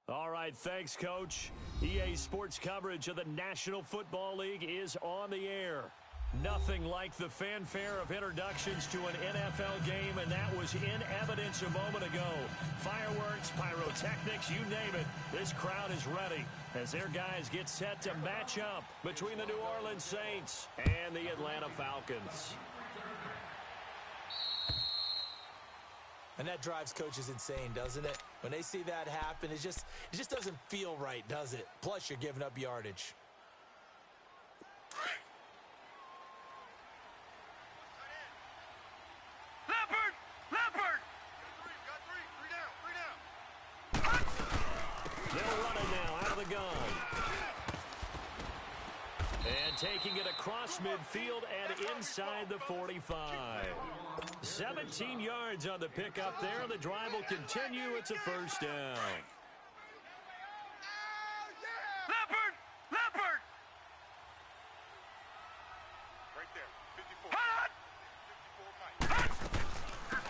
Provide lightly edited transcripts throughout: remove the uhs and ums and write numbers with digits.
All right, thanks, Coach. EA Sports coverage of the National Football League is on the air. Nothing like the fanfare of introductions to an NFL game, and that was in evidence a moment ago. Fireworks, pyrotechnics, you name it. This crowd is ready as their guys get set to match up between the New Orleans Saints and the Atlanta Falcons. And that drives coaches insane, doesn't it? When they see that happen, it just doesn't feel right, does it? Plus, you're giving up yardage. They'll run it now out of the gun. And taking it across midfield and inside the 45. 17 yards on the pickup there. The drive will continue. It's a first down. Leopard! Right there,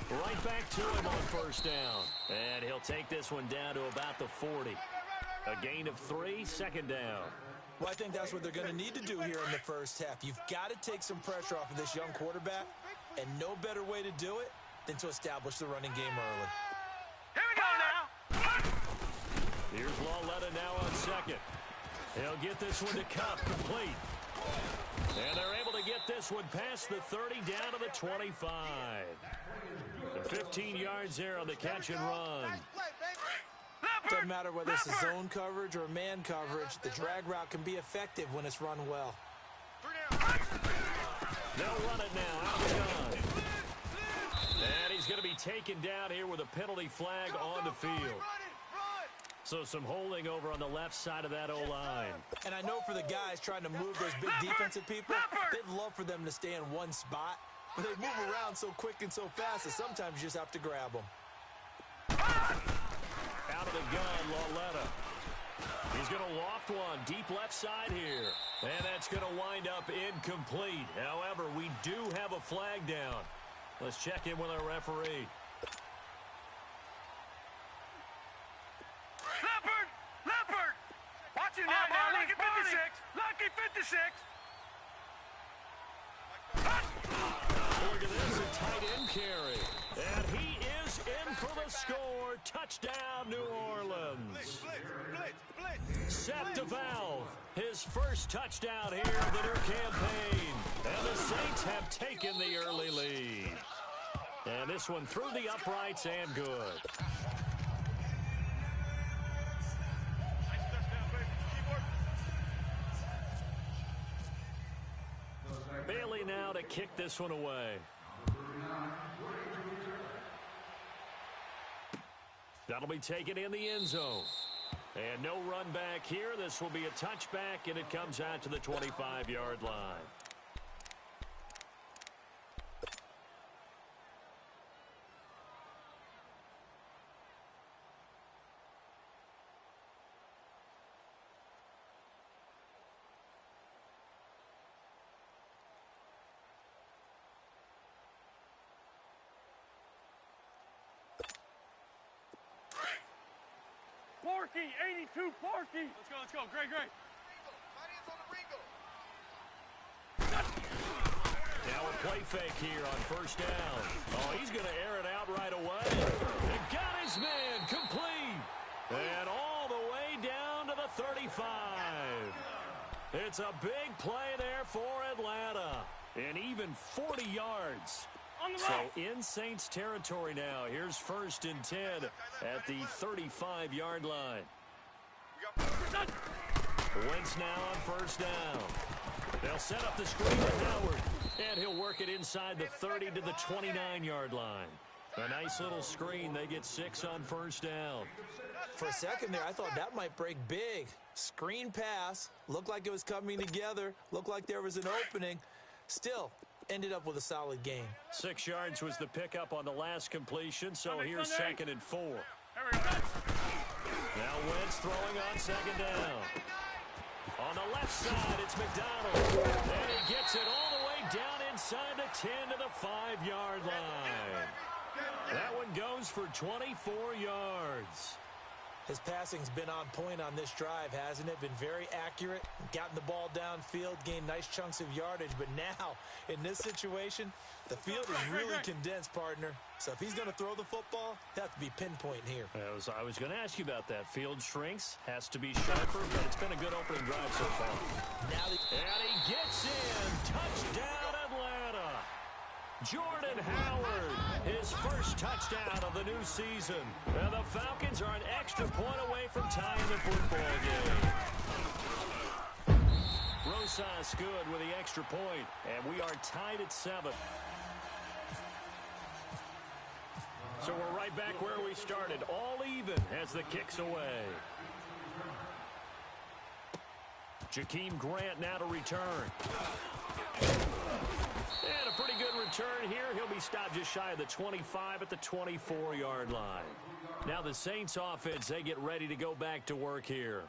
54. Right back to him on first down. And he'll take this one down to about the 40. A gain of 3, second down. Well, I think that's what they're going to need to do here in the first half. You've got to take some pressure off of this young quarterback, and no better way to do it than to establish the running game early. Here we go now! Here's Lawletta now on second. He'll get this one to Cup, complete. And they're able to get this one past the 30 down to the 25. The 15 yards there on the catch and run. Doesn't matter whether it's a zone coverage or man coverage, the drag route can be effective when it's run well. They'll run it now out of the gun. And he's going to be taken down here with a penalty flag on the field. So some holding over on the left side of that O-line. And I know for the guys trying to move those big defensive people, they'd love for them to stay in one spot. But they move around so quick and so fast that sometimes you just have to grab them. Out of the gun, Lawletta. He's going to loft one deep left side here. And that's going to wind up incomplete. However, we do have a flag down. Let's check in with our referee. Leopard! Watch it now, Lucky 56! Lucky 56! Look at this, a tight end carry. And he is in for the score. Touchdown, New Orleans. Blitz. Seth DeValve, his first touchdown here of the new campaign. And the Saints have taken the early lead. And this one through the uprights and good. Bailey now to kick this one away. That'll be taken in the end zone. And no run back here. This will be a touchback, and it comes out to the 25-yard line. Porky, 82, Porky. Let's go. Great. Now a play fake here on first down. Oh, he's going to air it out right away. And got his man complete. And all the way down to the 35. It's a big play there for Atlanta. And even 40 yards. So in Saints territory now. Here's first and 10 at the 35-yard line. Wentz now on first down. They'll set up the screen to Howard. And he'll work it inside the 30 to the 29-yard line. A nice little screen. They get 6 on first down. For a second there, I thought that might break big. Screen pass. Looked like it was coming together. Looked like there was an opening. Still, ended up with a solid game. 6 yards was the pickup on the last completion, so here's second and 4. Now Wentz throwing on second down. On the left side, it's McDonald. And he gets it all the way down inside the 10 to the 5-yard line. That one goes for 24 yards. His passing's been on point on this drive, hasn't it? Been very accurate, gotten the ball downfield, gained nice chunks of yardage. But now, in this situation, the field is really condensed, partner. So if he's going to throw the football, he'll have to be pinpoint here. I was going to ask you about that. Field shrinks, has to be sharper, but it's been a good opening drive so far. Now and he gets in. Touchdown, Atlanta. Jordan Howard, his first touchdown of the new season. And the Falcons are an extra point away from tying the football game. Rosas good with the extra point, and we are tied at 7. So we're right back where we started, all even as the kick's away. Jakeem Grant now to return. And a pretty good return here. He'll be stopped just shy of the 25 at the 24-yard line. Now the Saints offense, they get ready to go back to work here.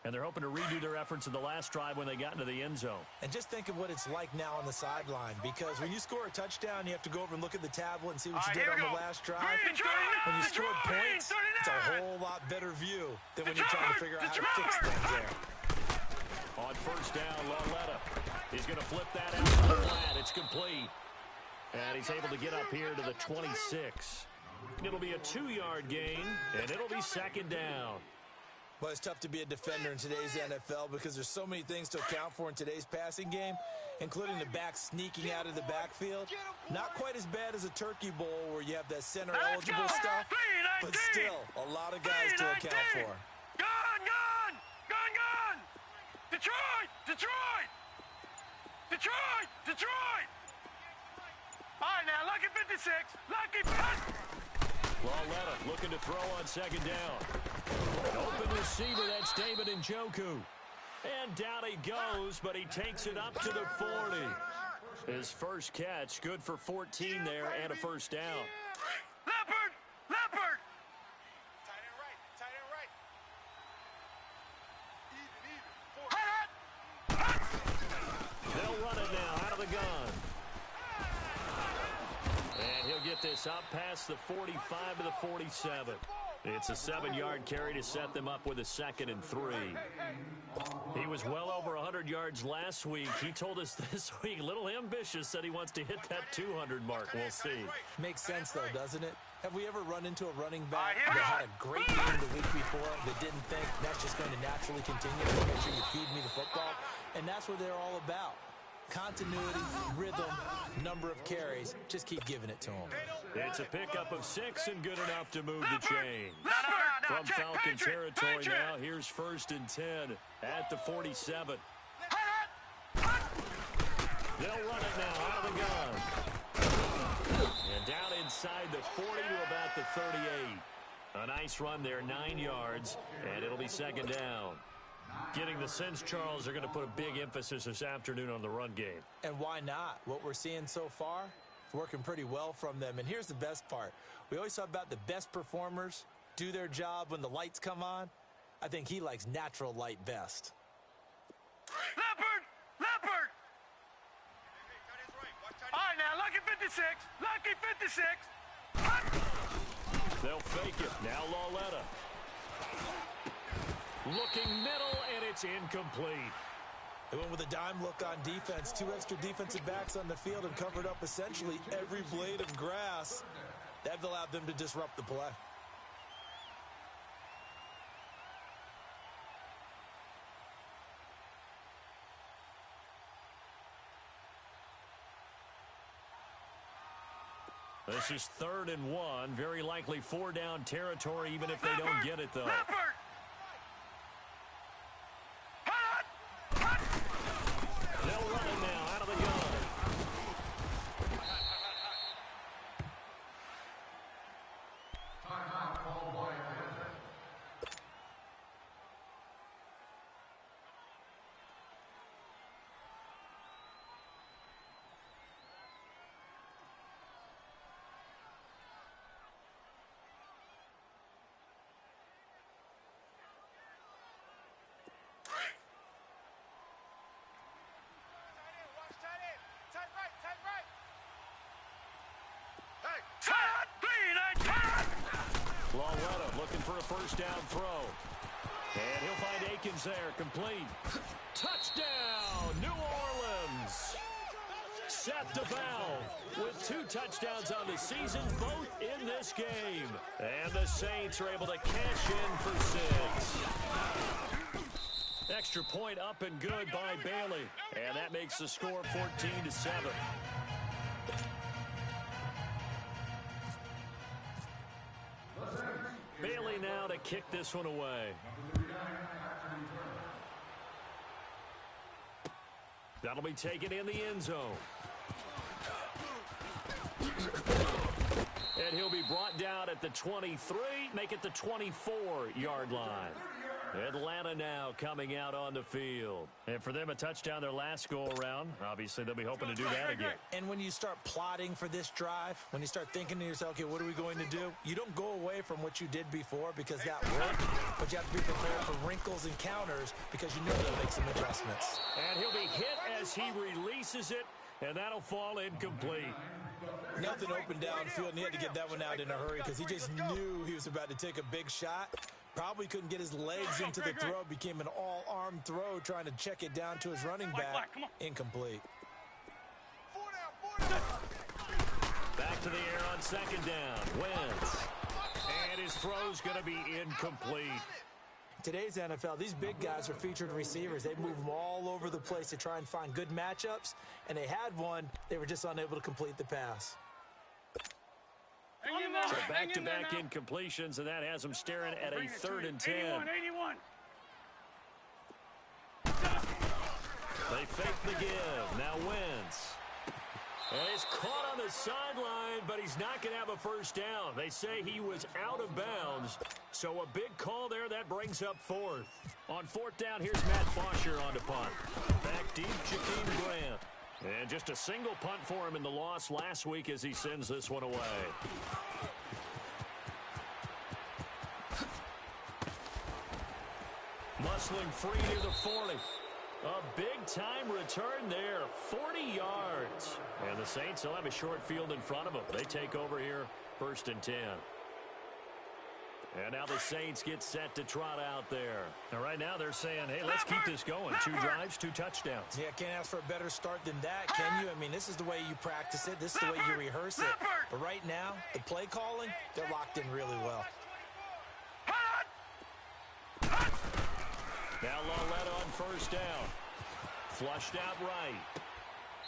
And they're hoping to redo their efforts in the last drive when they got into the end zone. And just think of what it's like now on the sideline, because when you score a touchdown, you have to go over and look at the tablet and see what you did on the last drive. When you scored points, it's a whole lot better view than when you're trying to figure out how to fix things there. On first down, Lauletta. He's going to flip that out to the flat. It's complete. And he's able to get up here to the 26. It'll be a 2-yard gain, and it'll be second down. Well, it's tough to be a defender in today's NFL because there's so many things to account for in today's passing game, including the back sneaking out of the backfield. Not quite as bad as a turkey bowl where you have that center-eligible stuff, but still a lot of guys to account for. Gone! Detroit! All right, now, lucky 56. Lucky 50. Lauletta looking to throw on second down. An open receiver, that's David Njoku. And down he goes, but he takes it up to the 40. His first catch, good for 14 there and a first down. Leopard! They'll run it now out of the gun. And he'll get this up past the 45 to the 47. It's a 7-yard carry to set them up with a 2nd and 3. He was well over 100 yards last week. He told us this week, a little ambitious, said he wants to hit that 200 mark. We'll see. Makes sense, though, doesn't it? Have we ever run into a running back that had a great game the week before that didn't think that's just going to naturally continue to make sure you feed me the football? And that's what they're all about. Continuity, rhythm, number of carries. Just keep giving it to them. It's a pickup of 6 and good enough to move the chains. From Falcon territory now, here's 1st and 10 at the 47. They'll run it now out of the gun. And down inside the 40 to about the 38. A nice run there, 9 yards, and it'll be 2nd down. Getting the sense, Charles, they're going to put a big emphasis this afternoon on the run game. And why not? What we're seeing so far, it's working pretty well from them. And here's the best part. We always talk about the best performers do their job when the lights come on. I think he likes natural light best. Leopard! All right, now, lucky 56. They'll fake it. Now Lauletta. Looking middle, and it's incomplete. They went with a dime look on defense. 2 extra defensive backs on the field and covered up essentially every blade of grass. That allowed them to disrupt the play. This is 3rd and 1. Very likely 4-down territory, even if they don't get it, though. They'll run it now out of the gun. Lauletta looking for a first down throw. And he'll find Akins there, complete. Touchdown, New Orleans. Seth DeValve with 2 touchdowns on the season, both in this game. And the Saints are able to cash in for 6. Extra point up and good by Bailey. And that makes the score 14-7. Bailey now to kick this one away. That'll be taken in the end zone. And he'll be brought down at the 23, make it the 24-yard line. Atlanta now coming out on the field. And for them, a touchdown their last go-around. Obviously, they'll be hoping to do that again. And when you start plotting for this drive, when you start thinking to yourself, okay, what are we going to do? You don't go away from what you did before because that worked, but you have to be prepared for wrinkles and counters because you know they'll make some adjustments. And he'll be hit as he releases it, and that'll fall incomplete. Nothing open downfield, and he had to get that one out in a hurry because he just knew he was about to take a big shot. Probably couldn't get his legs into the throw. Became an all-arm throw trying to check it down to his running back. Incomplete. Back to the air on second down. Wentz. And his throw's going to be incomplete. Today's NFL, these big guys are featured receivers. They move them all over the place to try and find good matchups, and they had one. They were just unable to complete the pass. So back-to-back incompletions, and that has them staring at a 3rd and 10. 81. They fake the give. Now Wentz. And he's caught on the sideline, but he's not going to have a first down. They say he was out of bounds. So a big call there. That brings up 4th. On 4th down, here's Matt Fosher on the punt. Back deep, Jakeem Grant. And just a single punt for him in the loss last week as he sends this one away. Muscling free near the 40. A big-time return there, 40 yards. And the Saints will have a short field in front of them. They take over here, 1st and 10. And now the Saints get set to trot out there. And right now they're saying, hey, let's keep this going. 2 drives, 2 touchdowns. Yeah, can't ask for a better start than that, can you? I mean, this is the way you practice it. This is the way you rehearse it. But right now, the play calling, they're locked in really well. Now Loletta on 1st down. Flushed out right.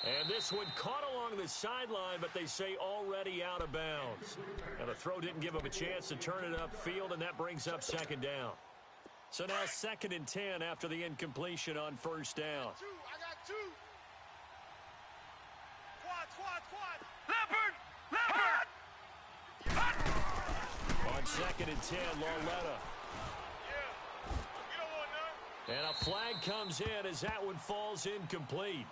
And this one caught along the sideline, but they say already out of bounds. And the throw didn't give him a chance to turn it upfield, and that brings up 2nd down. So now 2nd and 10 after the incompletion on 1st down. I got 2. Quad. Leopard. On 2nd and 10, Loletta. And a flag comes in as that one falls incomplete.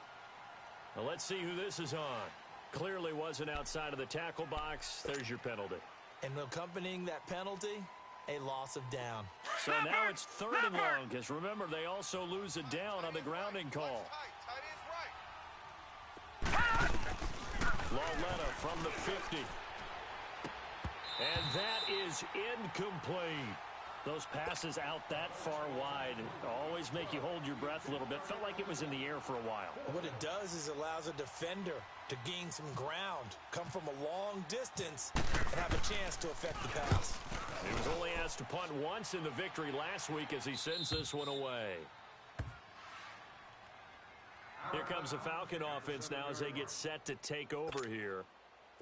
Well, let's see who this is on. Clearly wasn't outside of the tackle box. There's your penalty. And accompanying that penalty, a loss of down. So now it's 3rd and long, because remember, they also lose a down on the grounding call. Loletta from the 50. And that is incomplete. Those passes out that far wide always make you hold your breath a little bit. Felt like it was in the air for a while. What it does is it allows a defender to gain some ground, come from a long distance, and have a chance to affect the pass. He was only asked to punt once in the victory last week as he sends this one away. Here comes the Falcon offense now as they get set to take over here.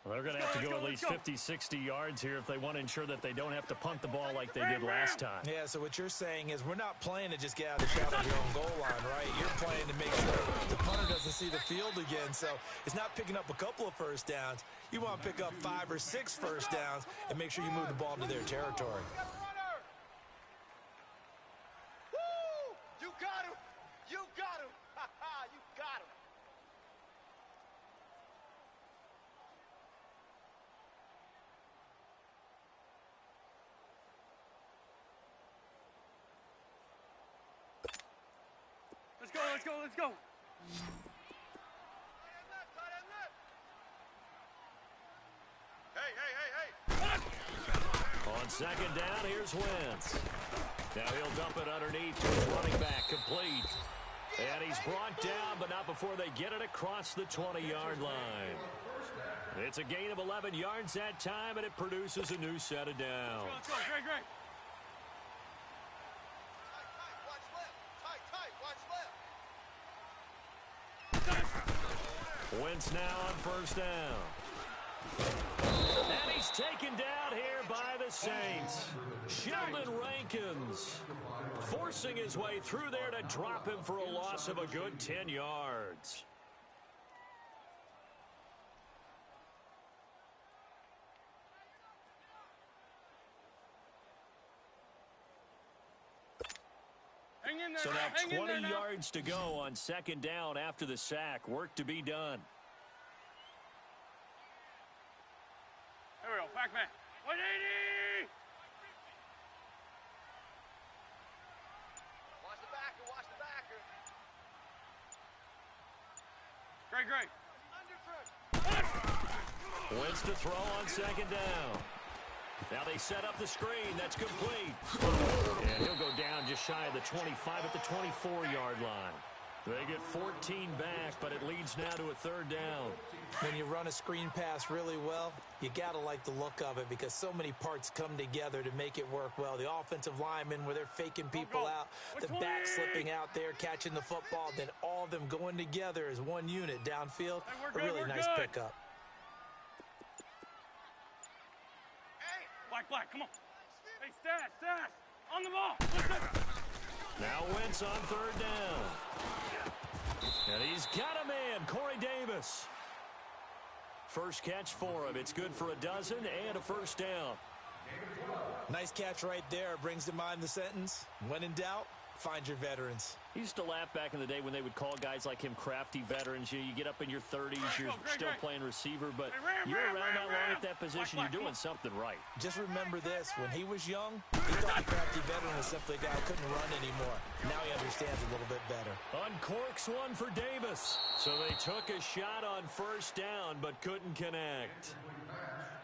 Well, they're going to have to go at least 50, 60 yards here if they want to ensure that they don't have to punt the ball like they did last time. Yeah, so what you're saying is we're not playing to just get out of the shadow of your own goal line, right? You're playing to make sure the punter doesn't see the field again. So it's not picking up a couple of first downs. You want to pick up 5 or 6 first downs and make sure you move the ball into their territory. Woo! You got him! You got him! You got him! Let's go. Hey. On second down, here's Wentz. Now he'll dump it underneath to his running back, complete. And he's brought down, but not before they get it across the 20-yard line. It's a gain of 11 yards that time, and it produces a new set of downs. Let's go. Great. Wentz now on first down. And he's taken down here by the Saints. Sheldon Rankins forcing his way through there to drop him for a loss of a good 10 yards. So now 20 yards to go on second down after the sack. Work to be done. There we go. Back man. 180! Watch the backer, watch the backer. Great. Wentz to throw on second down. Now they set up the screen. That's complete. And he'll go down just shy of the 25 at the 24-yard line. They get 14 back, but it leads now to a third down. When you run a screen pass really well, you got to like the look of it because so many parts come together to make it work well. The offensive linemen, where they're faking people out, the back slipping out there, catching the football, then all of them going together as one unit downfield. A really nice pickup. Black, come on. Hey, Stats, on the ball. Listen. Now Wentz on third down. And he's got a man, Corey Davis. First catch for him. It's good for a dozen and a first down. Nice catch right there. Brings to mind the sentence, when in doubt, find your veterans. He used to laugh back in the day when they would call guys like him crafty veterans. You get up in your 30s, you're still playing receiver, but you're around that long at that position, you're doing something right. Just remember this, when he was young, he thought the crafty veteran was simply a guy who couldn't run anymore. Now he understands a little bit better. Uncorks one for Davis. So they took a shot on first down, but couldn't connect.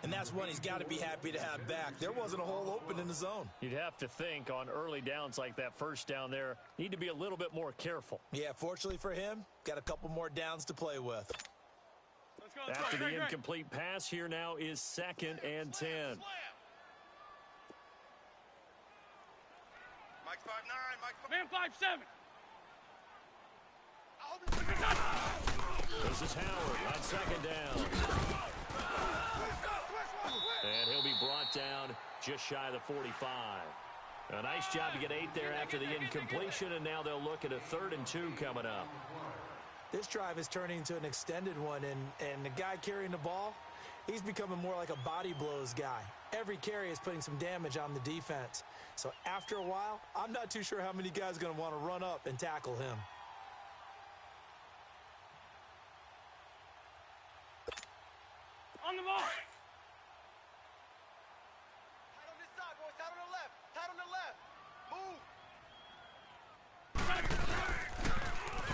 And that's one he's got to be happy to have back. There wasn't a hole open in the zone. You'd have to think on early downs like that first down there, need to be a little bit more careful. Yeah, fortunately for him, got a couple more downs to play with. After the incomplete pass, here now is second and 10. Mike 5'9", Mike. Man 5'7". This is Howard on second down. And he'll be brought down just shy of the 45. A nice job to get 8 there after the incompletion, and now they'll look at a 3rd and 2 coming up. This drive is turning into an extended one, and the guy carrying the ball, he's becoming more like a body blows guy. Every carry is putting some damage on the defense. So after a while, I'm not too sure how many guys are going to want to run up and tackle him. On the ball. Tight on this side, boys. Tight on the left. Tight on the left. Move.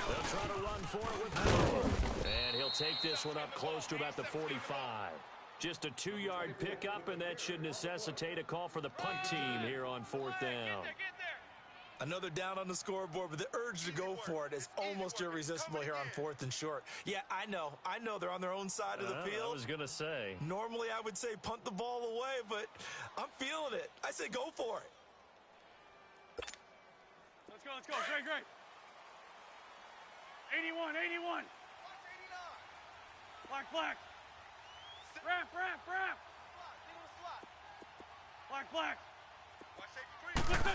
They'll try to run for it with power. And he'll take this one up close to about the 45. Just a 2-yard pickup, and that should necessitate a call for the punt team here on 4th down. Another down on the scoreboard, but the urge to go for it is almost irresistible here on 4th and short. Yeah, I know they're on their own side of the field. I was going to say. Normally I would say punt the ball away, but I'm feeling it. I say go for it. Let's go. Great. 81. Watch 89. Black. Wrap. Black. Watch safety 3.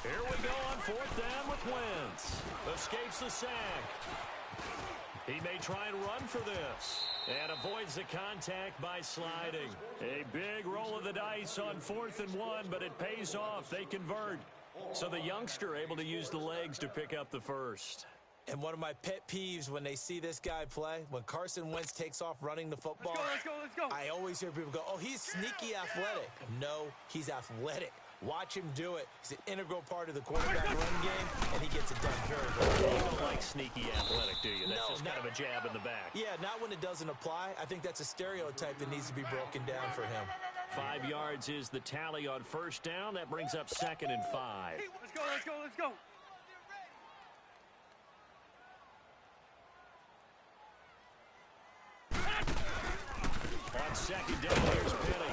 Here we go on 4th down with Wentz. Escapes the sack. He may try and run for this. And avoids the contact by sliding. A big roll of the dice on 4th and 1, but it pays off. They convert. So the youngster able to use the legs to pick up the first. And one of my pet peeves when they see this guy play, when Carson Wentz takes off running the football, Let's go. I always hear people go, oh, he's sneaky athletic. No, he's athletic. Watch him do it. He's an integral part of the quarterback run game, and he gets it done very, very well. You don't like sneaky athletic, do you? That's just kind of a jab in the back. Yeah, not when it doesn't apply. I think that's a stereotype that needs to be broken down for him. 5 yards is the tally on first down. That brings up 2nd and 5. Let's go, let's go, let's go. On 2nd down, here's Penny.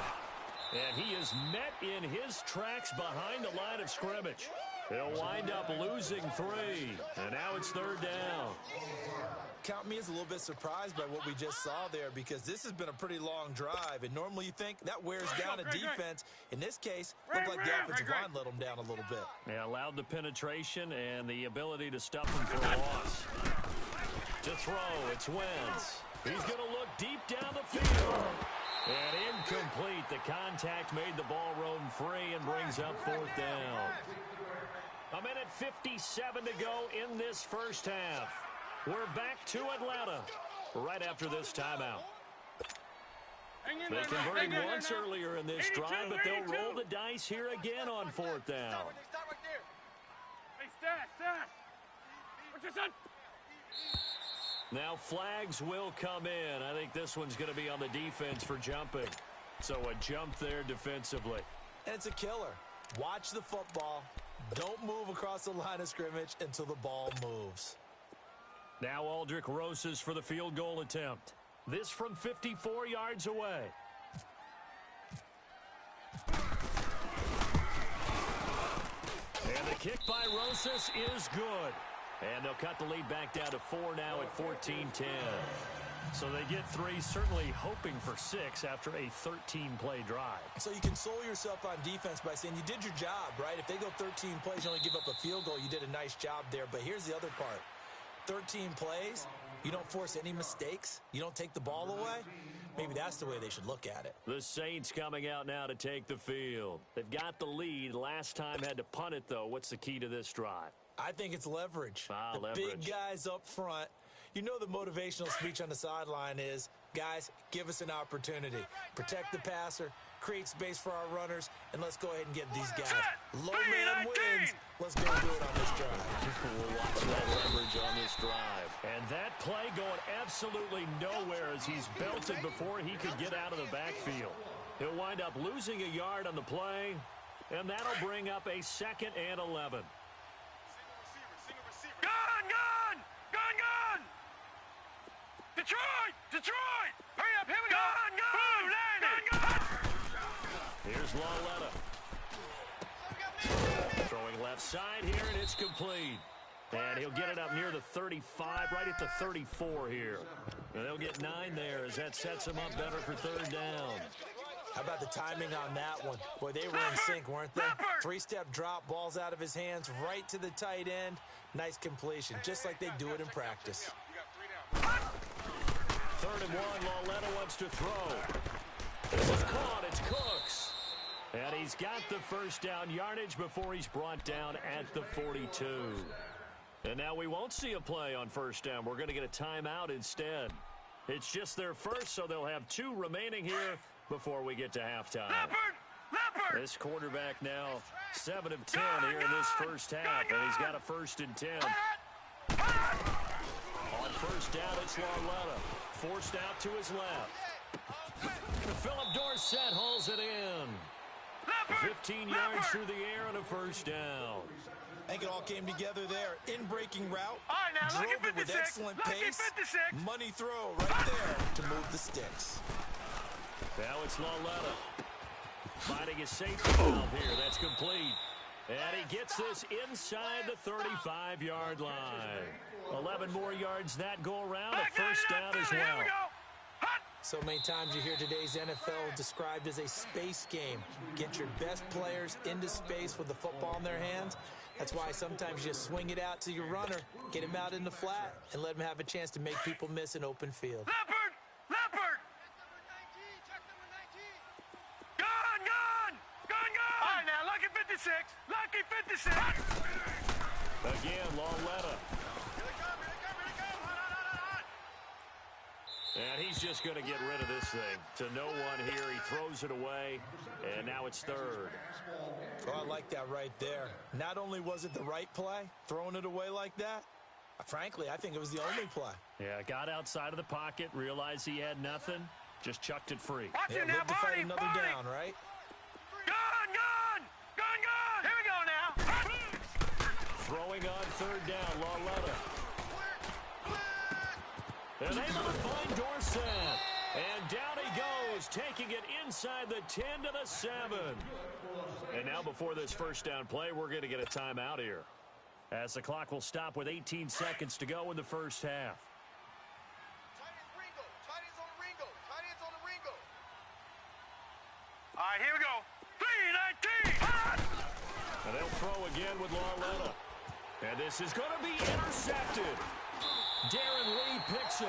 And he is met in his tracks behind the line of scrimmage. He'll wind up losing 3. And now it's 3rd down. Count me as a little bit surprised by what we just saw there, because this has been a pretty long drive, and normally you think that wears down a defense. In this case, looked like the offensive line let them down a little bit. Yeah, allowed the penetration and the ability to stuff them for a loss. To throw, it's Wentz. He's going to look deep down the field. And incomplete. The contact made the ball roam free and brings up 4th down. 1:57 to go in this first half. We're back to Atlanta right after this timeout. They converted once earlier in this drive, but they'll roll the dice here again on 4th down. Hey, Stat. What's your son? Now flags will come in. I think this one's going to be on the defense for jumping. So a jump there defensively. And it's a killer. Watch the football. Don't move across the line of scrimmage until the ball moves. Now Aldrick Rosas for the field goal attempt. This from 54 yards away. And the kick by Rosas is good. And they'll cut the lead back down to 4 now at 14-10. So they get 3, certainly hoping for 6 after a 13-play drive. So you console yourself on defense by saying you did your job, right? If they go 13 plays, you only give up a field goal, you did a nice job there. But here's the other part. 13 plays, you don't force any mistakes, you don't take the ball away. Maybe that's the way they should look at it. The Saints coming out now to take the field. They've got the lead. Last time had to punt it, though. What's the key to this drive? I think it's leverage. Leverage. Big guys up front. You know the motivational speech on the sideline is, guys, give us an opportunity. Protect the passer, create space for our runners, and let's go ahead and get these guys. Low man wins. Let's go do it on this drive. We'll watch that leverage on this drive. And that play going absolutely nowhere as he's belted before he could get out of the backfield. He'll wind up losing a yard on the play, and that'll bring up a 2nd and 11. Gun! Detroit! Hurry up, here we go! Gun! Here's Lauletta. Throwing left side here, and it's complete. And he'll get it up near the 35, right at the 34 here. And they'll get 9 there as that sets him up better for 3rd down. How about the timing on that one? Boy, they were in sync, weren't they? 3-step drop, balls out of his hands, right to the tight end. Nice completion, just like they do it in practice. 3rd and 1, Lauletta wants to throw. This is caught, it's Cooks. And he's got the first down yardage before he's brought down at the 42. And now we won't see a play on first down. We're going to get a timeout instead. It's just their first, so they'll have 2 remaining here before we get to halftime. Leopard! This quarterback now 7 of 10 here in this first half, and he's got a 1st and 10. On first down, it's Lauletta. Forced out to his left. Philip Dorsett hauls it in. 15 yards through the air and a first down. I think it all came together there. In-breaking route, All right, now, drove it with excellent pace. 56. Money throw right there to move the sticks. Now it's Lauletta. Finding his safety valve here. That's complete. And he gets this inside the 35-yard line. 11 more yards that go around. A first down as well. So many times you hear today's NFL described as a space game. Get your best players into space with the football in their hands. That's why sometimes you just swing it out to your runner, get him out in the flat, and let him have a chance to make people miss an open field. Leopard! All right, now, lucky 56. Lucky 56. Again, Lauletta. And he's just going to get rid of this thing. To no one here. He throws it away, and now it's 3rd. Oh, I like that right there. Not only was it the right play, throwing it away like that, frankly, I think it was the only play. Yeah, got outside of the pocket, realized he had nothing, Just chucked it free. Yeah, live to fight another down, right? Gun! Here we go now. Throwing on third down, Laletta. And able to find Dorsett. And down he goes, taking it inside the 10 to the 7. And now before this first down play, we're going to get a timeout here, as the clock will stop with 18 seconds to go in the first half. All right, here we go. 3-19. And they'll throw again with Laletta. And this is going to be intercepted. Darren Lee picks it.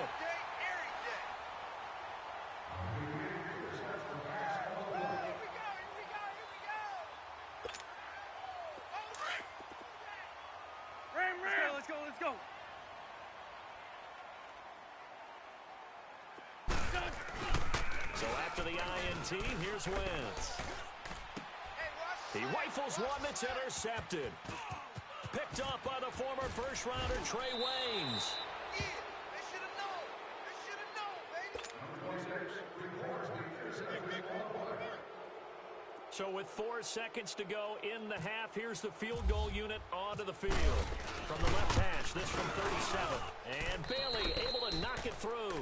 Let's go. So after the INT, here's Wentz. He rifles one that's intercepted. Picked up by the former first-rounder Trey Waynes. So with 4 seconds to go in the half, here's the field goal unit onto the field. From the left hash, this from 37. And Bailey able to knock it through.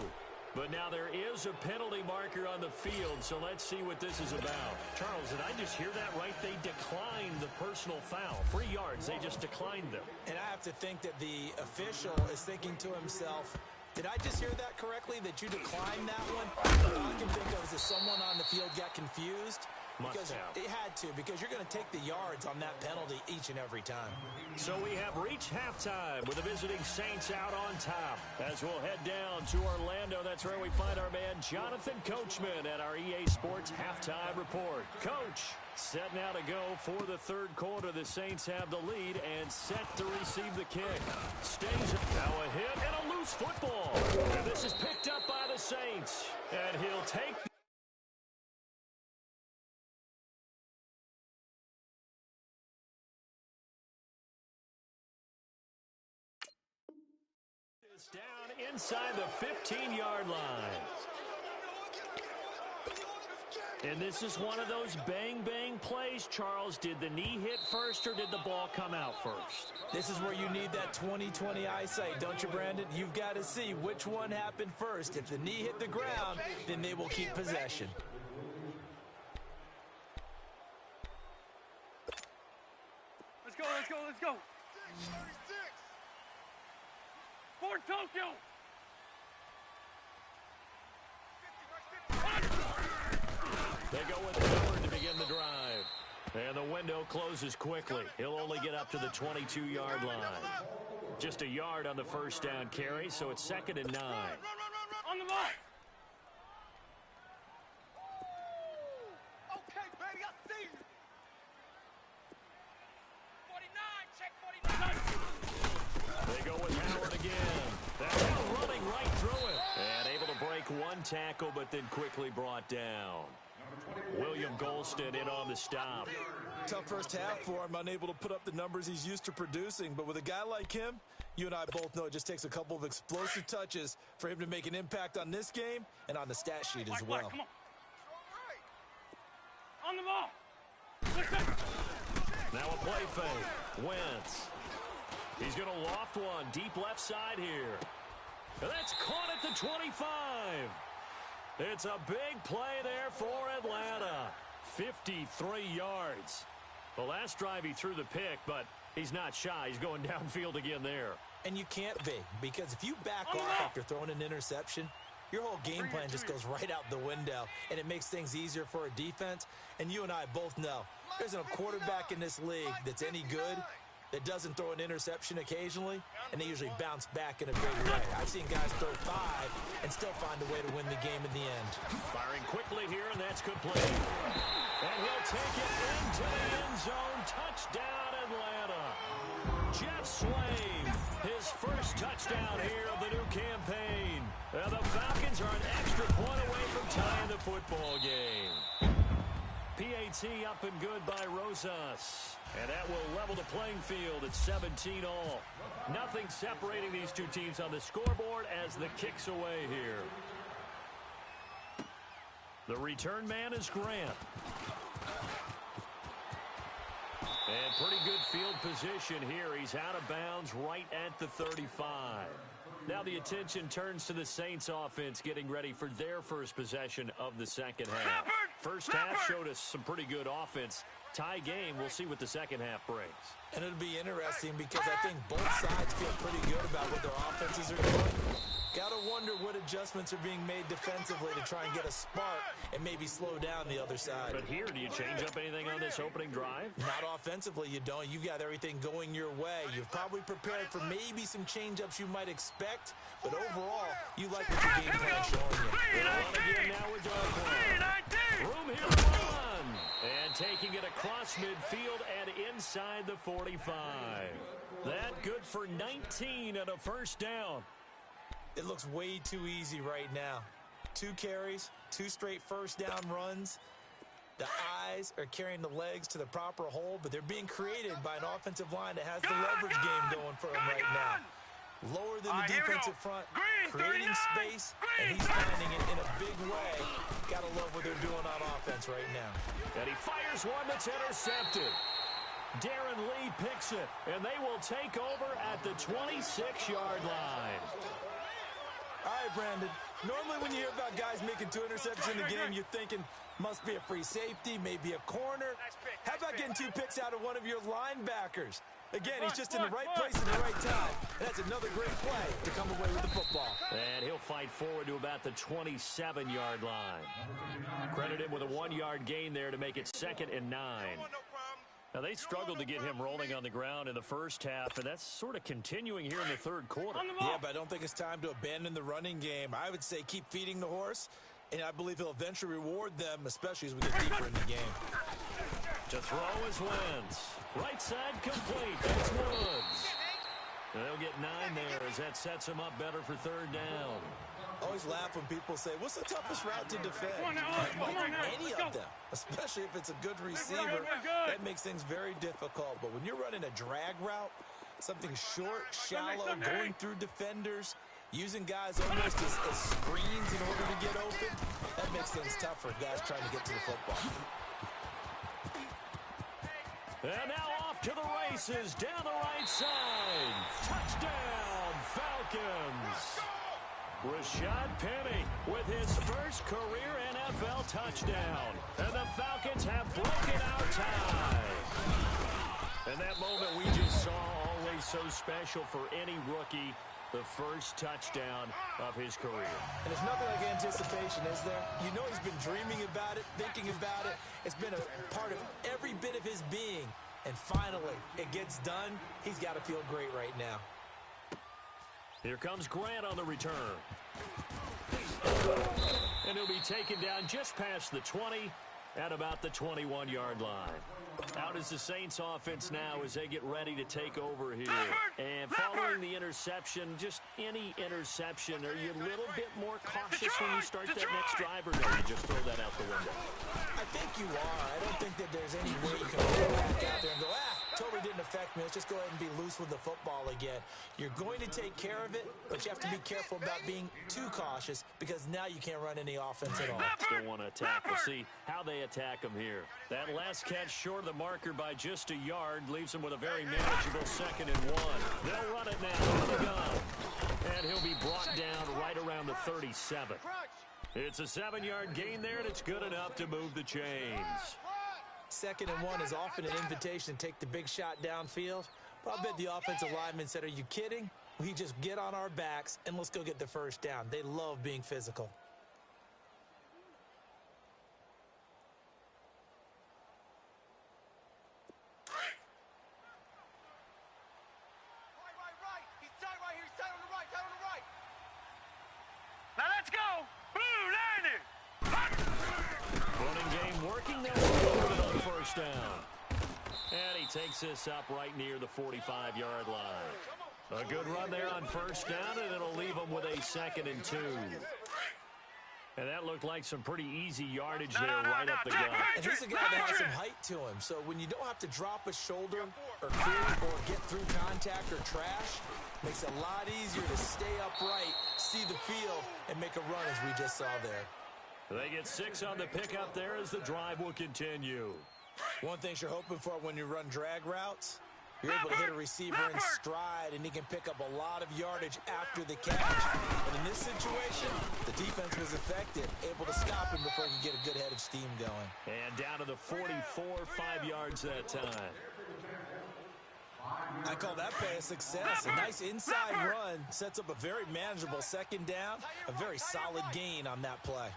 But now there is a penalty marker on the field, so let's see what this is about. Charles, did I just hear that right? They declined the personal foul. 3 yards, they just declined them. And I have to think that the official is thinking to himself, did I just hear that correctly, that you declined that one? All I can think of is that someone on the field got confused. Because it had to, because you're going to take the yards on that penalty each and every time. So we have reached halftime with the visiting Saints out on top. As we'll head down to Orlando, that's where we find our man Jonathan Coachman at our EA Sports Halftime Report. Coach, set now to go for the third quarter. The Saints have the lead and set to receive the kick. Stays now a hit and a loose football. And this is picked up by the Saints. And he'll take down inside the 15-yard line. And this is one of those bang-bang plays, Charles. Did the knee hit first or did the ball come out first? This is where you need that 20/20 eyesight, don't you, Brandon? You've got to see which one happened first. If the knee hit the ground, then they will keep possession. Let's go. For Tokyo. They go with Howard to begin the drive. And the window closes quickly. He'll only get up to the 22-yard line. Just a yard on the first down carry, so it's 2nd and 9. On the ball. Okay, baby, I see you. 49, check 49. They go with Howard again. That's out running right through it. And able to break one tackle, but then quickly brought down. William Golston in on the stop. Tough first half for him, unable to put up the numbers he's used to producing. But with a guy like him, you and I both know it just takes a couple of explosive touches for him to make an impact on this game and on the stat sheet as well. Come on the ball. Listen. Now a play fake. Wentz. He's going to loft one deep left side here. And that's caught at the 25. It's a big play there for Atlanta. 53 yards. The last drive he threw the pick, but he's not shy. He's going downfield again there. And you can't be, because if you back off after throwing an interception, your whole game plan just goes right out the window, and it makes things easier for a defense. And you and I both know there's a quarterback in this league that's any good that doesn't throw an interception occasionally, and they usually bounce back in a big way. I've seen guys throw 5 and still find a way to win the game in the end. Firing quickly here, and that's complete. And he'll take it into the end zone. Touchdown, Atlanta. Jeff Swain, his first touchdown here of the new campaign. And the Falcons are an extra point away from tying the football game. PAT up and good by Rosas. And that will level the playing field at 17 all. Nothing separating these two teams on the scoreboard as the kick's away here. The return man is Grant. And pretty good field position here. He's out of bounds right at the 35. Now the attention turns to the Saints offense getting ready for their first possession of the second half. First half showed us some pretty good offense. Tie game, we'll see what the second half brings. And it'll be interesting because I think both sides feel pretty good about what their offenses are doing. Got to wonder what adjustments are being made defensively to try and get a spark and maybe slow down the other side. But here, do you change up anything on this opening drive? Not offensively, you don't. You've got everything going your way. You've probably prepared for maybe some change-ups you might expect, but overall, you like what your game plan is showing you. Again now with room here to run. And taking it across midfield and inside the 45. That good for 19 and a first down. It looks way too easy right now. 2 carries, 2 straight first down runs. The eyes are carrying the legs to the proper hole, but they're being created by an offensive line that has the leverage game going for them right now. Lower than the defensive front, creating space, and he's finding it in a big way. Gotta love what they're doing on offense right now. And he fires one that's intercepted. Darren Lee picks it, and they will take over at the 26-yard line. All right, Brandon. Normally when you hear about guys making 2 interceptions in a game, you're thinking must be a free safety, maybe a corner. How about getting 2 picks out of one of your linebackers? Again, he's just in the right place at the right time. That's another great play to come away with the football. And he'll fight forward to about the 27-yard line. Credit him with a 1-yard gain there to make it 2nd and 9. Now, they struggled to get him rolling on the ground in the first half, and that's sort of continuing here in the third quarter. Yeah, but I don't think it's time to abandon the running game. I would say keep feeding the horse, and I believe he'll eventually reward them, especially as we get deeper in the game. To throw is Wentz. Right side complete. That's Woods. And they'll get 9 there as that sets him up better for third down. Always laugh when people say, what's the toughest route to defend? Any of them, especially if it's a good receiver. That makes things very difficult. But when you're running a drag route, something short, shallow, going through defenders, using guys almost as screens in order to get open, that makes things tough for guys trying to get to the football. And now off to the races, down the right side. Touchdown, Falcons. Rashad Penny with his first career NFL touchdown. And the Falcons have broken our tie. And that moment we just saw, always so special for any rookie, the first touchdown of his career. And it's nothing like anticipation, is there? You know he's been dreaming about it, thinking about it. It's been a part of every bit of his being. And finally, it gets done. He's got to feel great right now. Here comes Grant on the return. And he'll be taken down just past the 20 at about the 21-yard line. Out is the Saints offense now as they get ready to take over here. And following the interception, just any interception, are you a little bit more cautious when you start that next drive, or no, you just throw that out the window? I think you are. I don't think that there's any way you can go back out there and go, totally didn't affect me. Let's just go ahead and be loose with the football again. You're going to take care of it, but you have to be careful about being too cautious because now you can't run any offense at all. Still want to attack. We'll see how they attack him here. That last catch short of the marker by just a yard leaves him with a very manageable 2nd and 1. They'll run it now with the gun. And he'll be brought down right around the 37. It's a 7-yard gain there, and it's good enough to move the chains. 2nd and 1 is often an invitation to take the big shot downfield. But I bet the offensive lineman said, are you kidding? We just get on our backs and let's go get the first down. They love being physical. Right. He's tight right here. He's tight on the right. Tight on the right. Now let's go. Blue landing. Running game working. They'll on first down. And he takes this up right near the 45-yard line. A good run there on first down, and it'll leave him with a 2nd and 2. And that looked like some pretty easy yardage there right up the gut. And he's a guy that has some height to him. So when you don't have to drop a shoulder or creep or get through contact or trash, makes it a lot easier to stay upright, see the field, and make a run as we just saw there. They get 6 on the pickup there as the drive will continue. One thing you're hoping for when you run drag routes, you're able to hit a receiver in stride, and he can pick up a lot of yardage after the catch. And in this situation, the defense was effective, able to stop him before he could get a good head of steam going. And down to the 44, 5 yards that time. I call that play a success. A nice inside run sets up a very manageable second down, a very solid gain on that play.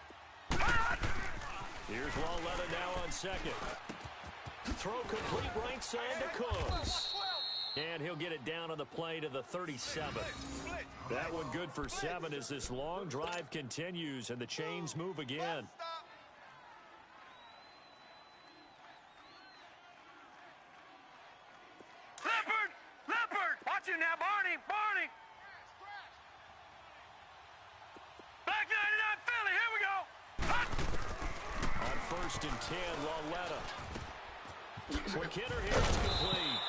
Here's Lalletta now on second. Throw complete right side to Cooks. And he'll get it down on the play to the 37. That one good for 7 as this long drive continues and the chains move again. Leopard! Watch it now, Barney! Back 99 Philly, here we go! On 1st and 10, Lalletta. Quick hitter here is complete.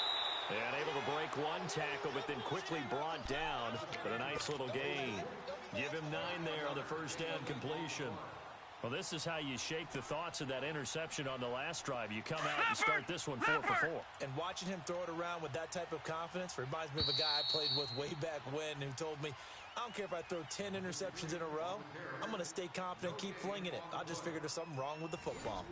And able to break one tackle, but then quickly brought down. But a nice little gain. Give him 9 there on the first down completion. Well, this is how you shake the thoughts of that interception on the last drive. You come out and start this one 4 for 4. And watching him throw it around with that type of confidence reminds me of a guy I played with way back when who told me, I don't care if I throw 10 interceptions in a row. I'm going to stay confident, keep flinging it. I just figured there's something wrong with the football.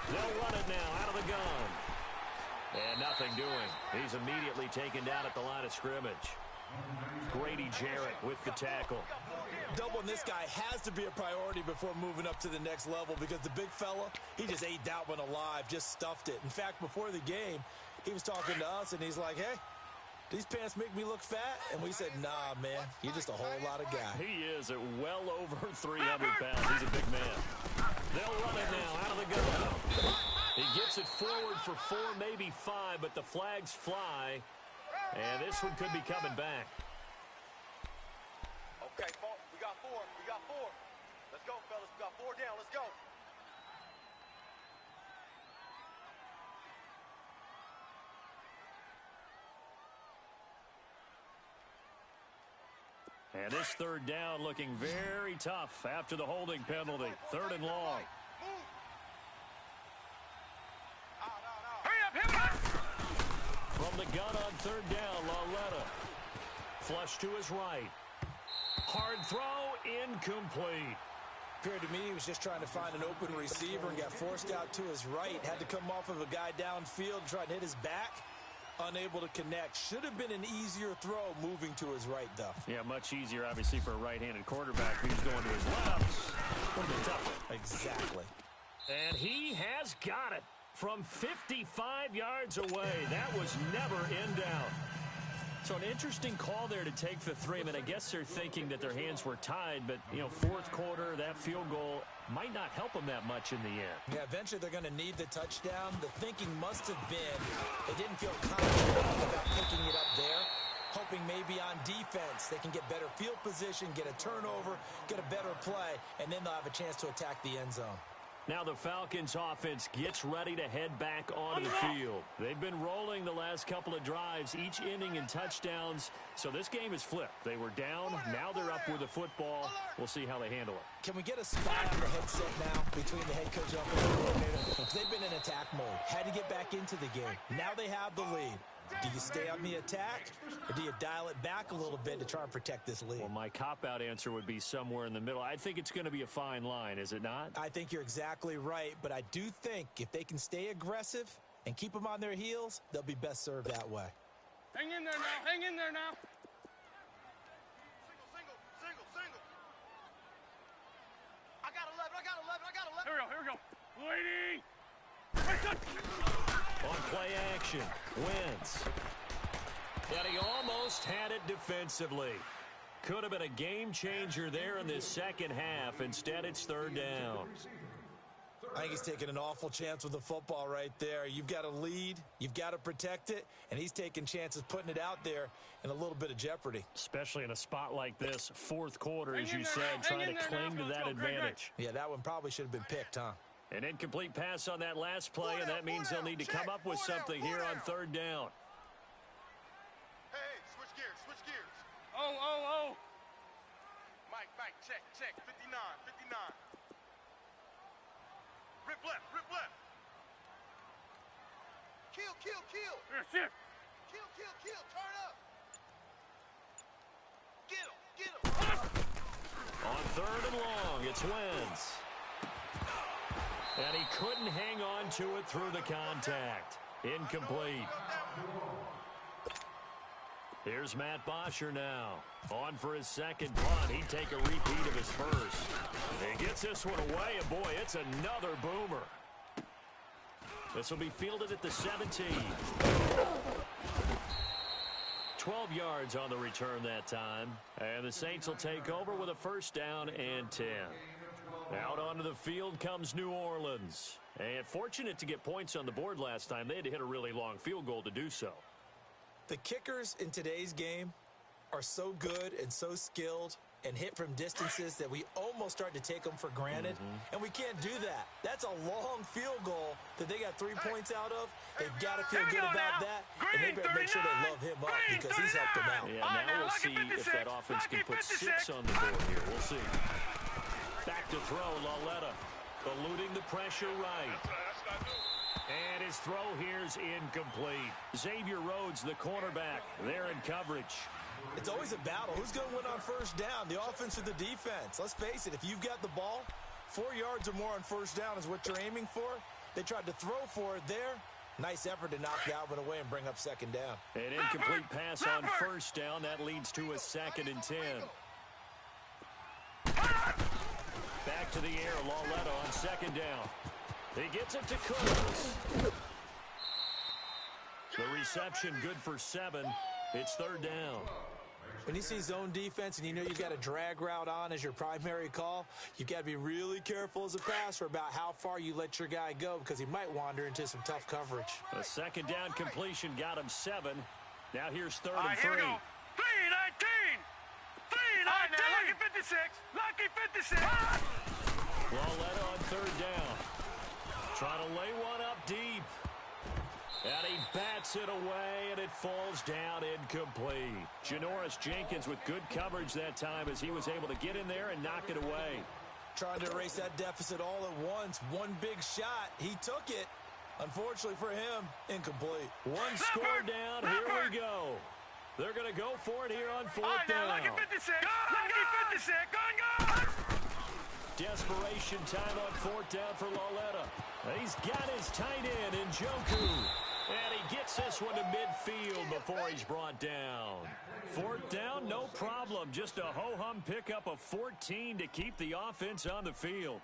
They'll run it now out of the gun. And nothing doing. He's immediately taken down at the line of scrimmage. Grady Jarrett with the tackle. Doubling this guy has to be a priority before moving up to the next level because the big fella, he just ate that one alive, just stuffed it. In fact, before the game, he was talking to us, and he's like, hey, these pants make me look fat? And we said, nah, man, you're just a whole lot of guy. He is at well over 300 pounds. He's a big man. They'll run it now out of the gun. He gets it forward for 4, maybe 5, but the flags fly. And this one could be coming back. Okay, we got 4. Let's go, fellas. We got 4 down. Let's go. And this 3rd down looking very tough after the holding penalty. 3rd and long. Hurry up! From the gun on 3rd down, Lalletta. Flush to his right. Hard throw, incomplete. Appeared to me he was just trying to find an open receiver and got forced out to his right. Had to come off of a guy downfield, trying to hit his back. Unable to connect. Should have been an easier throw moving to his right, though. Yeah, much easier, obviously, for a right-handed quarterback who's going to his left. Would have been tougher. Exactly. And he has got it from 55 yards away. That was never in doubt. So an interesting call there to take the 3. I mean, I guess they're thinking that their hands were tied, but, you know, 4th quarter, that field goal might not help them that much in the end. Yeah, eventually they're going to need the touchdown. The thinking must have been they didn't feel confident about picking it up there, hoping maybe on defense they can get better field position, get a turnover, get a better play, and then they'll have a chance to attack the end zone. Now the Falcons offense gets ready to head back onto the field. They've been rolling the last couple of drives, each inning in touchdowns. So this game is flipped. They were down. Now they're up with the football. We'll see how they handle it. Can we get a spy on the headset now between the head coach and offensive coordinator? Because they've been in attack mode. Had to get back into the game. Now they have the lead. Do you stay on the attack, or do you dial it back a little bit to try and protect this lead? Well, my cop-out answer would be somewhere in the middle. I think it's going to be a fine line, is it not? I think you're exactly right, but I do think if they can stay aggressive and keep them on their heels, they'll be best served that way. Hang in there now. Hang in there now. Single. I got 11. Here we go. Lady. On play action, Wentz. And he almost had it defensively. Could have been a game changer there in this second half. Instead, it's 3rd down. I think he's taking an awful chance with the football right there. You've got to lead, you've got to protect it, and he's taking chances putting it out there in a little bit of jeopardy. Especially in a spot like this, fourth quarter, as you said, trying to cling to that advantage. Yeah, that one probably should have been picked, huh? An incomplete pass on that last play, and that means they'll need to come up with something here on third down. Hey, switch gears, switch gears. Oh. Mike, check, 59. Rip left. Kill. Yes. Kill, turn up. Get him. On third and long, it's Wentz. And he couldn't hang on to it through the contact. Incomplete. Here's Matt Bosher now. On for his second punt. He'd take a repeat of his first. He gets this one away, and boy, it's another boomer. This will be fielded at the 17. 12 yards on the return that time. And the Saints will take over with a first down and 10. Out onto the field comes New Orleans. And fortunate to get points on the board last time. They had to hit a really long field goal to do so. The kickers in today's game are so good and so skilled and hit from distances that we almost start to take them for granted. And we can't do that. That's a long field goal that they got 3 points out of. They've got to feel good about that. And they better make sure they love him up because he's helped them out. Yeah, now we'll see if that offense can put 6 on the board here. We'll see. Back to throw, Lauletta. Eluding the pressure right. And his throw here's incomplete. Xavier Rhodes, the cornerback, there in coverage. It's always a battle. Who's going to win on first down, the offense or the defense? Let's face it, if you've got the ball, 4 yards or more on first down is what you're aiming for. They tried to throw for it there. Nice effort to knock Dalvin away and bring up second down. An incomplete pass on first down. That leads to a 2nd and 10. Back to the air, Lauletta on second down. He gets it to Cooks. The reception good for 7. It's third down. When you see zone defense and you know you've got a drag route on as your primary call, you've got to be really careful as a passer about how far you let your guy go because he might wander into some tough coverage. A second down completion got him 7. Now here's third and 3. Here we go. 3-19. 3-19. Lucky 56. Lucky 56. Lauletta on third down. Trying to lay one up deep. And he bats it away, and it falls down incomplete. Janoris Jenkins with good coverage that time as he was able to get in there and knock it away. Trying to erase that deficit all at once. One big shot. He took it. Unfortunately for him, incomplete. One score down. Here we go. They're going to go for it here on fourth down. Lucky 56. Lucky 56. Gone. Desperation time on fourth down for Lauletta. He's got his tight end in Njoku. And he gets this one to midfield before he's brought down. Fourth down, no problem. Just a ho-hum pickup of 14 to keep the offense on the field.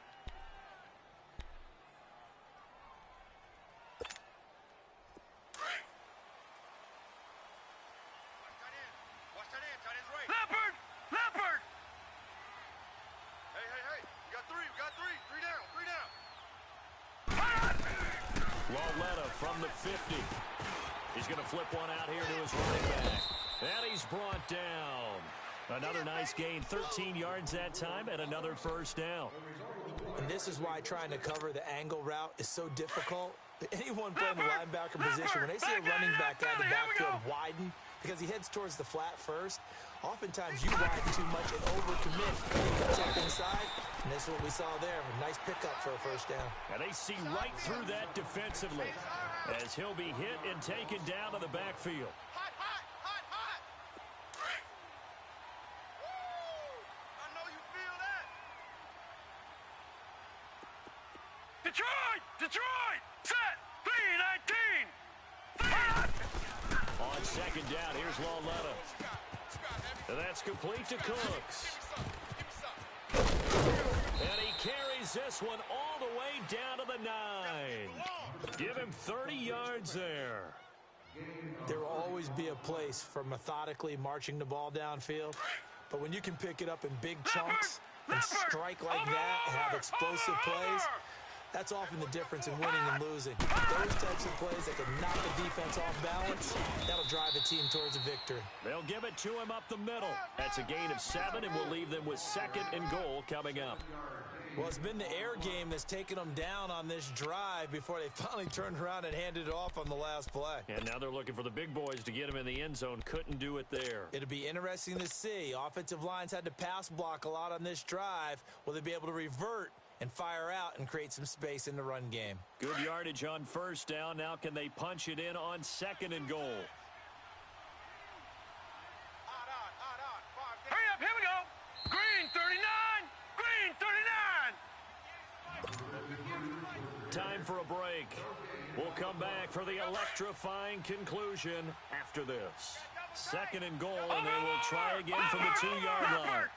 Leopard. Hey. We got three. Three down. Lauletta from the 50. He's going to flip one out here to his running back. And he's brought down. Another nice gain, 13 yards that time, and another first down. And this is why trying to cover the angle route is so difficult. Anyone playing the linebacker position, when they see a running back out of the backfield widen, because he heads towards the flat first, oftentimes you widen too much and overcommit. You can check inside, and this is what we saw there. A nice pickup for a first down. And they see right through that defensively as he'll be hit and taken down to the backfield. Hot. Woo! I know you feel that. Detroit. Set. 3-19. On second down, here's Lauletta. And that's complete to Cooks. And he carries this one all the way down to the 9. Give him 30 yards there. There will always be a place for methodically marching the ball downfield, but when you can pick it up in big chunks and strike like that and have explosive plays, That's often the difference in winning and losing. Those types of plays that can knock the defense off balance, that'll drive a team towards a victory. They'll give it to him up the middle. That's a gain of 7, and we'll leave them with 2nd and goal coming up. Well, it's been the air game that's taken them down on this drive before they finally turned around and handed it off on the last play. And now they're looking for the big boys to get him in the end zone. Couldn't do it there. It'll be interesting to see. Offensive lines had to pass block a lot on this drive. Will they be able to revert and fire out and create some space in the run game? Good yardage on 1st down. Now can they punch it in on 2nd and goal? Hurry up, here we go. Green 39, green 39. Time for a break. We'll come back for the electrifying conclusion after this. 2nd and goal, and they will try again from the 2-yard line.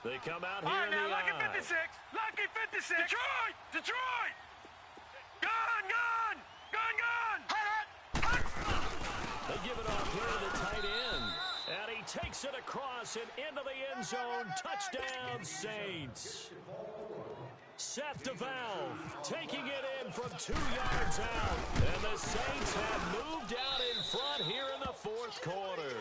They come out here in the Lucky eye. 56, Lucky 56. Detroit, Detroit. Gun, gun, gun, gun. They give it off here to the tight end. And he takes it across and into the end zone. Touchdown, Saints. Seth DeValve taking it in from 2 yards out. And the Saints have moved out in front here in the 4th quarter.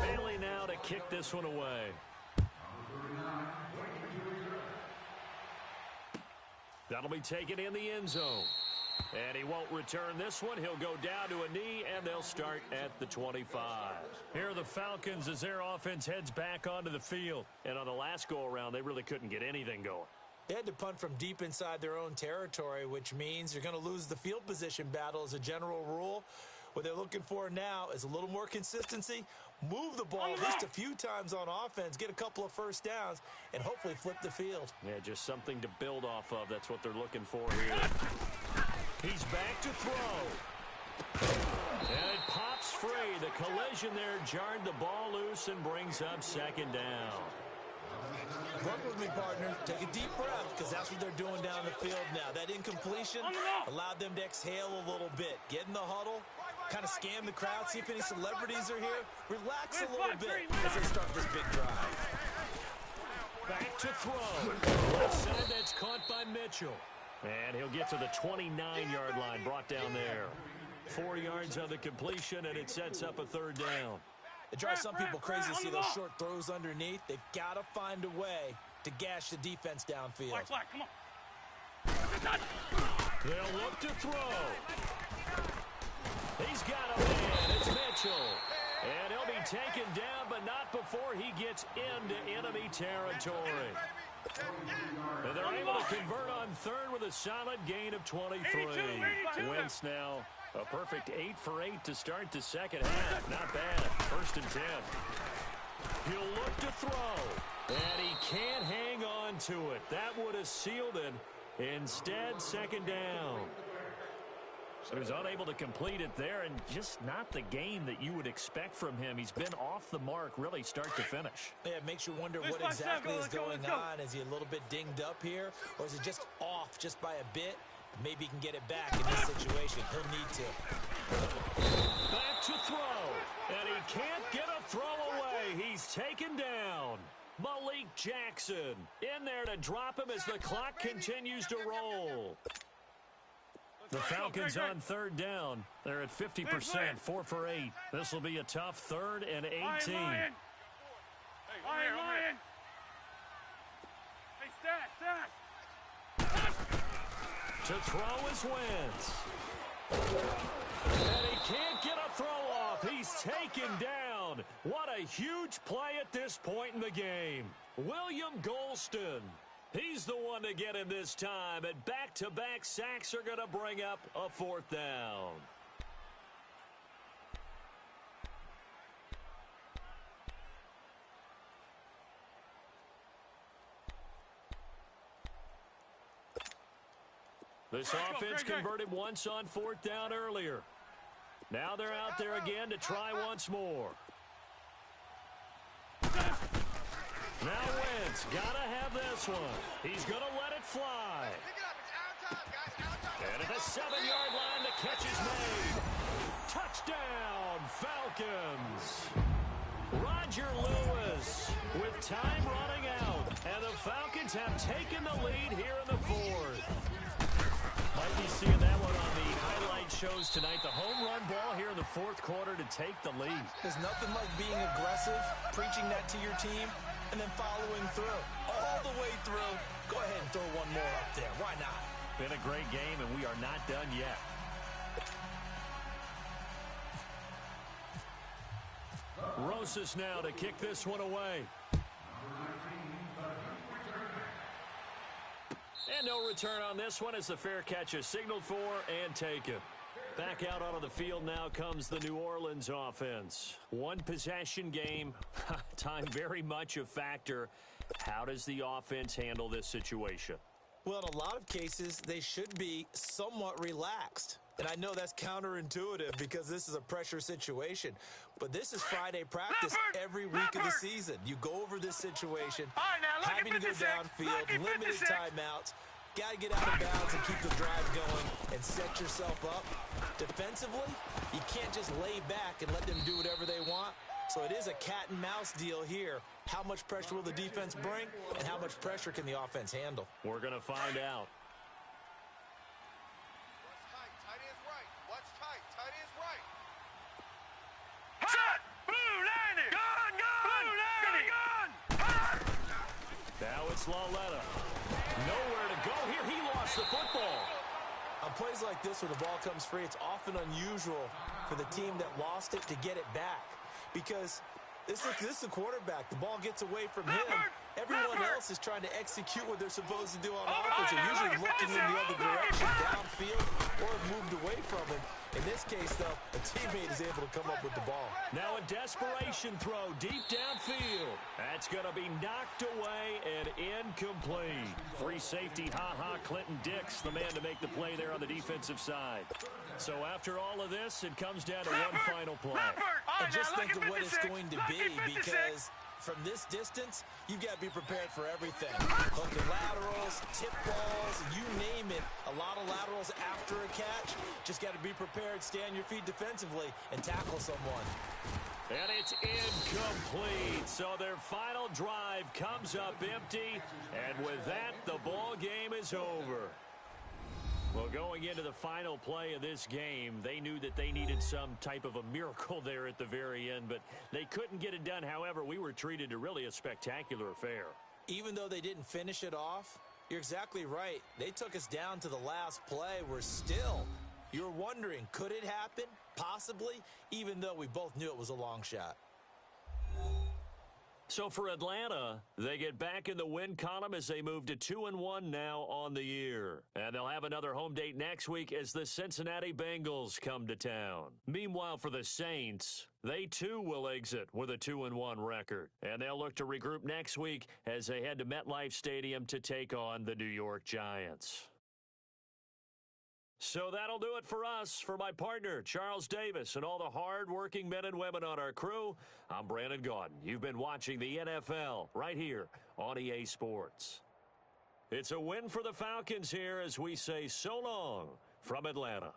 Bailey now to kick this one away. That'll be taken in the end zone. And he won't return this one. He'll go down to a knee, and they'll start at the 25. Here are the Falcons as their offense heads back onto the field. And on the last go-around, they really couldn't get anything going. They had to punt from deep inside their own territory, which means you're going to lose the field position battle as a general rule. What they're looking for now is a little more consistency, move the ball at least a few times on offense, get a couple of 1st downs, and hopefully flip the field. Yeah, just something to build off of. That's what they're looking for here. He's back to throw. And it pops free. The collision there jarred the ball loose and brings up 2nd down. Work with me, partner. Take a deep breath, because that's what they're doing down the field now. That incompletion allowed them to exhale a little bit. Get in the huddle, kind of scan the crowd, see if any celebrities are here. Relax a little bit as they start this big drive. Back to throw. Left side, that's caught by Mitchell. And he'll get to the 29-yard line, brought down there. 4 yards on the completion, and it sets up a 3rd down. It drives some people crazy to see those short throws underneath. They've got to find a way to gash the defense downfield. Flag, come on. They'll look to throw. He's got a man. It's Mitchell. And he'll be taken down, but not before he gets into enemy territory. And they're able to convert on 3rd with a solid gain of 23. Wentz now a perfect 8 for 8 to start the 2nd half. Not bad. 1st and 10. He'll look to throw. And he can't hang on to it. That would have sealed it. Instead, 2nd down. So he was unable to complete it there, and just not the game that you would expect from him. He's been off the mark really start to finish. Yeah, it makes you wonder what exactly is going on. Is he a little bit dinged up here, or is it just off just by a bit? Maybe he can get it back in this situation. He'll need to. Back to throw, and he can't get a throw away. He's taken down. Malik Jackson in there to drop him as the clock continues to roll. The Falcons on 3rd down. They're at 50%, 4 for 8. This will be a tough 3rd and 18. Lion. Hey, stash. To throw is Wentz. And he can't get a throw off. He's taken down. What a huge play at this point in the game. William Golston. He's the one to get him this time, and back-to-back sacks are going to bring up a 4th down. This offense converted once on 4th down earlier. Now they're out there again to try once more. Now Wentz, gotta have this one. He's gonna let it fly. And at the 7-yard line, the catch is made. Touchdown, Falcons. Roger Lewis with time running out, and the Falcons have taken the lead here in the fourth. Might be seeing that one on the highlight shows tonight. The home run ball here in the fourth quarter to take the lead. There's nothing like being aggressive, preaching that to your team, and then following through. All the way through. Go ahead and throw one more up there. Why not? Been a great game, and we are not done yet. Rosas now to kick this one away. And no return on this one as the fair catch is signaled for and taken. Back out onto the field now comes the New Orleans offense. One possession game. Time very much a factor. How does the offense handle this situation? Well, in a lot of cases, they should be somewhat relaxed. And I know that's counterintuitive because this is a pressure situation. But this is Friday practice every week of the season. You go over this situation, having to go downfield, limited timeouts. Got to get out of bounds and keep the drive going and set yourself up. Defensively, you can't just lay back and let them do whatever they want. So it is a cat and mouse deal here. How much pressure will the defense bring, and how much pressure can the offense handle? We're going to find out. Tight end's right. What's tight? Tight end's right. Shot! Blue landing! Gun! Blue landing! Gun! Now it's Lauletta. Nowhere to go here. He lost the football. On plays like this where the ball comes free, it's often unusual for the team that lost it to get it back. Because this is the quarterback. The ball gets away from him. Everyone else is trying to execute what they're supposed to do on offense. They're usually looking in the other direction, downfield, or have moved away from him. In this case, though, a teammate is able to come up with the ball. Now a desperation throw deep downfield. That's going to be knocked away and incomplete. Free safety, Clinton Dix, the man to make the play there on the defensive side. So after all of this, it comes down to one final play. And just think of what it's going to be, because from this distance, you've got to be prepared for everything. Hooking laterals, tip balls, you name it. A lot of laterals after a catch. Just got to be prepared, stay on your feet defensively, and tackle someone. And it's incomplete. So their final drive comes up empty. And with that, the ball game is over. Well, going into the final play of this game, they knew that they needed some type of a miracle there at the very end, but they couldn't get it done. However, we were treated to really a spectacular affair. Even though they didn't finish it off, you're exactly right. They took us down to the last play. You're wondering, could it happen? Possibly, even though we both knew it was a long shot. So for Atlanta, they get back in the win column as they move to 2-1 now on the year. And they'll have another home date next week as the Cincinnati Bengals come to town. Meanwhile, for the Saints, they too will exit with a 2-1 record. And they'll look to regroup next week as they head to MetLife Stadium to take on the New York Giants. So that'll do it for us. For my partner, Charles Davis, and all the hard-working men and women on our crew, I'm Brandon Gaudin. You've been watching the NFL right here on EA Sports. It's a win for the Falcons here as we say so long from Atlanta.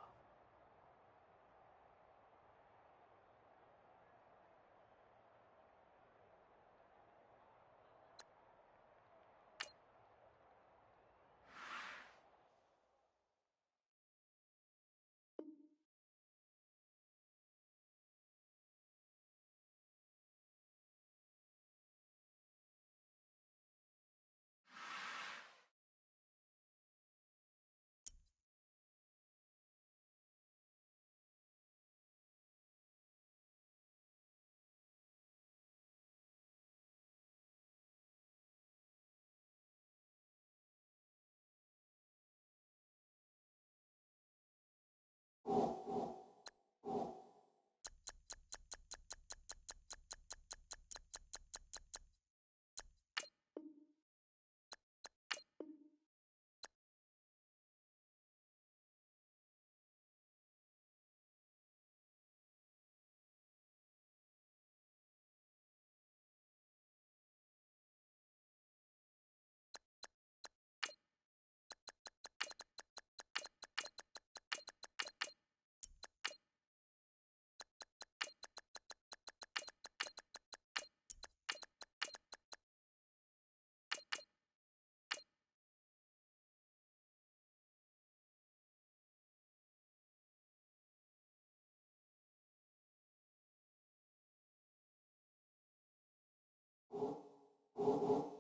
Falcons.